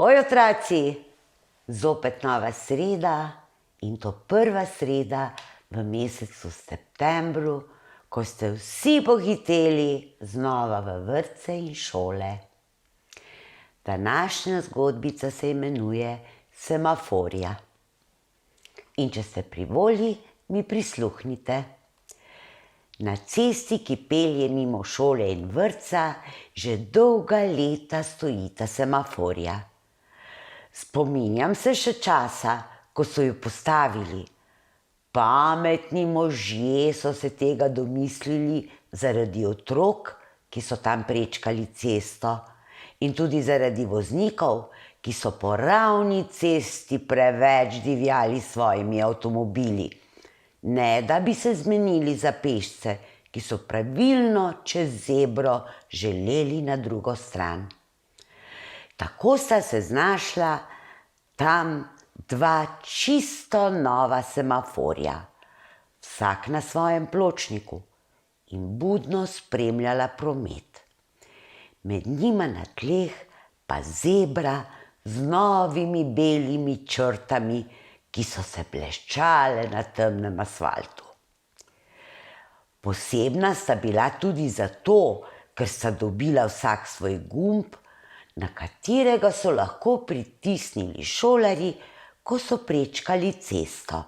Oj, otroci, zopet nova sreda in to prva sreda v mesecu septembru, ko ste vsi pohiteli znova v vrtce in šole. Današnja zgodbica se imenuje Semaforija. In če ste pri volji, mi prisluhnite. Na cesti, ki pelje mimo šole in vrtca, že dolga leta stojita semaforja. Spominjam se še časa, ko so jo postavili. Pametni možje so se tega domislili zaradi otrok, ki so tam prečkali cesto, in tudi zaradi voznikov, ki so po ravni cesti preveč divjali s svojimi avtomobili. Ne, da bi se zmenili za pešce, ki so pravilno čez zebro želeli na drugo stran. Tako sta se znašla tam dva čisto nova semaforja, vsak na svojem pločniku, in budno spremljala promet. Med njima na tleh pa zebra z novimi belimi črtami, ki so se bleščale na temnem asfaltu. Posebna sta bila tudi zato, ker sta dobila vsak svoj gumb, na katerega so lahko pritisnili šolarji, ko so prečkali cesto.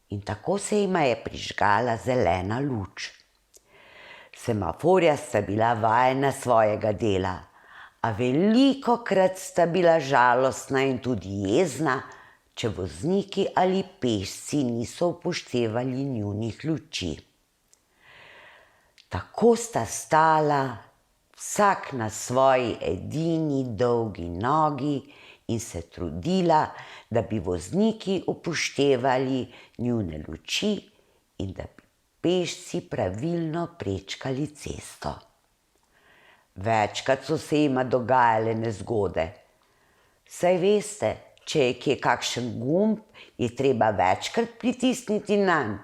In tako se jima je prižgala zelena luč. Semaforja sta bila vajena svojega dela, a velikokrat sta bila žalostna in tudi jezna, če vozniki ali pešci niso upoštevali njunih luči. Tako sta stala, vsak na svoji edini dolgi nogi, in se trudila, da bi vozniki upoštevali njune luči in da bi pešci pravilno prečkali cesto. Večkrat so se jima dogajale nezgode. Saj veste, če je kje kakšen gumb, je treba večkrat pritisniti nanj.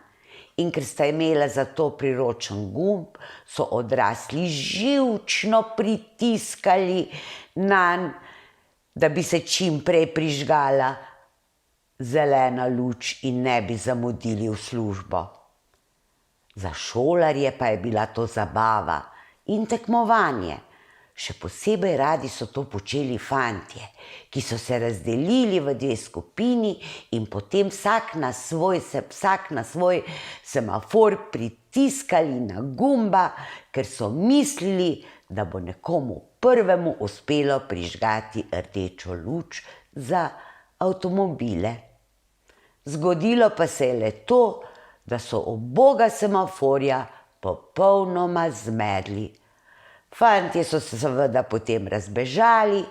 In ker sta imela za to priročen gumb, so odrasli živčno pritiskali nanj, da bi se čim prej prižgala zelena luč in ne bi zamudili v službo. Za šolarje pa je bila to zabava in tekmovanje. Še posebej radi so to počeli fantje, ki so se razdelili v dve skupini in potem vsak na svoj semafor pritiskali na gumba, ker so mislili, da bo nekomu prvemu uspelo prižgati rdečo luč za avtomobile. Zgodilo pa se je le to, da so uboga semaforja popolnoma zmedli. Fantje so se seveda potem razbežali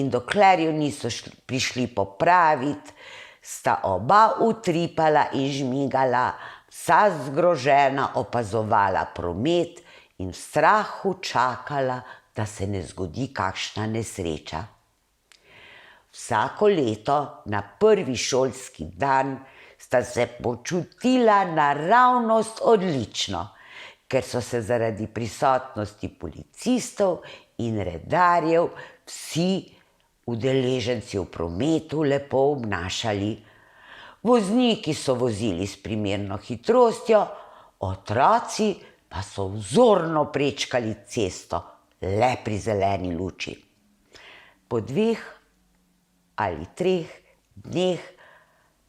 in dokler jo niso prišli popraviti, sta oba utripala in žmigala, vsa zgrožena opazovala promet in v strahu čakala, da se ne zgodi kakšna nesreča. Vsako leto na prvi šolski dan sta se počutila naravnost odlično, ker so se zaradi prisotnosti policistov in redarjev vsi udeleženci v prometu lepo obnašali. Vozniki so vozili s primerno hitrostjo, otroci pa so vzorno prečkali cesto le pri zeleni luči. Po 2 ali 3 dneh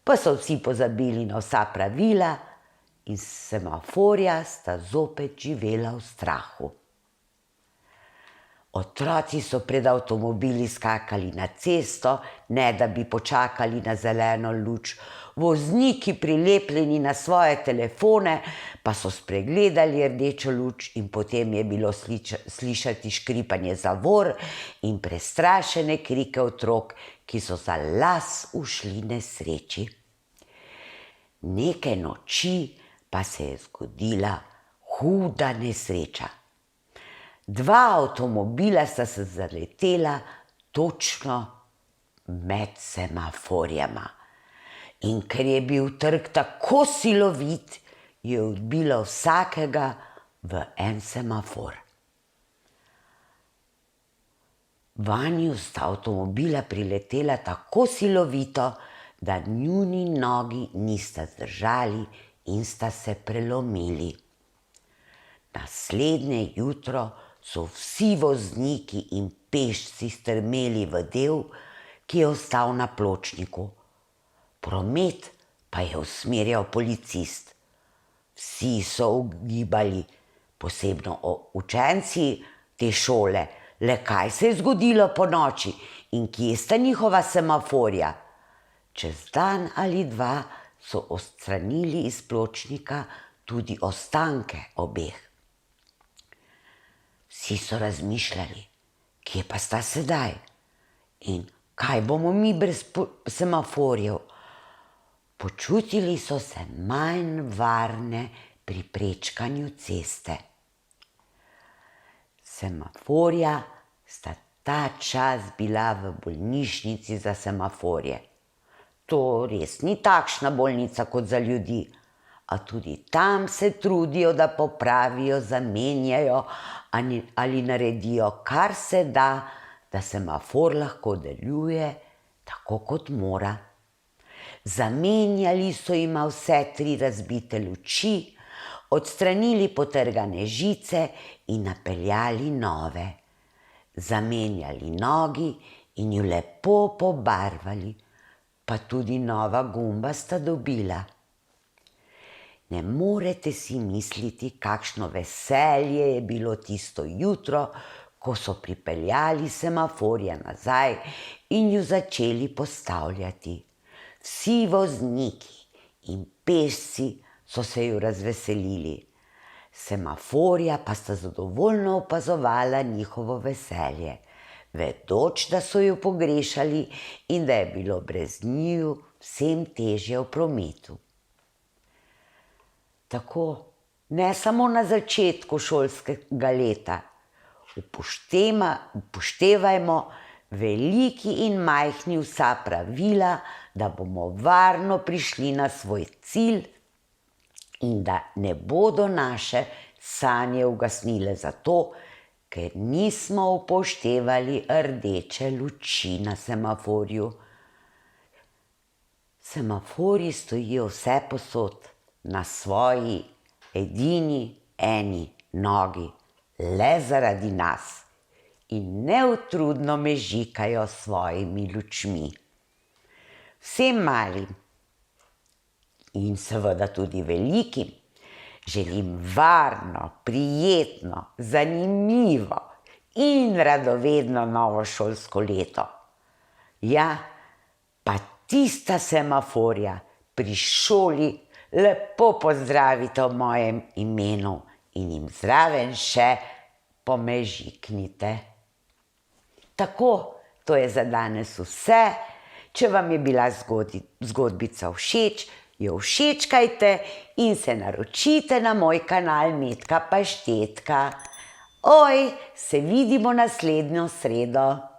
pa so vsi pozabili na vsa pravila in semaforja sta zopet živela v strahu. Otroci so pred avtomobili skakali na cesto, ne da bi počakali na zeleno luč. Vozniki, prilepljeni na svoje telefone, pa so spregledali rdečo luč in potem je bilo slišati škripanje zavor in prestrašene krike otrok, ki so za las ušli nesreči. Neke noči pa se je zgodila huda nesreča. 2 avtomobila sta se zaletela točno med semaforjema. In ker je bil trk tako silovit, je odbilo vsakega v en semafor. Vanju sta avtomobila priletela tako silovito, da njuni nogi nista zdržali in sta se prelomili. Naslednje jutro so vsi vozniki in pešci strmeli v del, ki je ostal na pločniku. Promet pa je usmerjal policist. Vsi so ugibali, posebno učenci te šole, le kaj se je zgodilo ponoči in kje sta njihova semaforja. Čez dan ali dva so odstranili iz pločnika tudi ostanke obeh. Vsi so razmišljali, kje pa sta sedaj in kaj bomo mi brez semaforjev. Počutili so se manj varne pri prečkanju ceste. Semaforja sta ta čas bila v bolnišnici za semaforje. To res ni takšna bolnica kot za ljudi, a tudi tam se trudijo, da popravijo, zamenjajo ali naredijo, kar se da, da semafor lahko deluje tako, kot mora. Zamenjali so jima vse 3 razbite luči, odstranili potrgane žice in napeljali nove. Zamenjali nogi in ju lepo pobarvali, pa tudi nova gumba sta dobila. Ne morete si misliti, kakšno veselje je bilo tisto jutro, ko so pripeljali semaforja nazaj in ju začeli postavljati. Vsi vozniki in pešci so se ju razveselili. Semaforja pa sta zadovoljno opazovala njihovo veselje, vedoč, da so ju pogrešali in da je bilo brez njiju vsem težje v prometu. Tako, ne samo na začetku šolskega leta, upoštevajmo veliki in majhni vsa pravila, da bomo varno prišli na svoj cilj in da ne bodo naše sanje ugasnile zato, ker nismo upoštevali rdeče luči na semaforju. Semaforji stojijo vsepovsod na svoji edini eni nogi, le zaradi nas, in neutrudno mežikajo s svojimi lučmi. Vsem malim in seveda tudi velikim želim varno, prijetno, zanimivo in radovedno novo šolsko leto. Ja, pa tista semaforja pri šoli lepo pozdravite v mojem imenu in jim zraven še pomežiknite. Tako, to je za danes vse. Če vam je bila zgodbica všeč, jo všečkajte in se naročite na moj kanal Metka Paštetka. Se vidimo naslednjo sredo.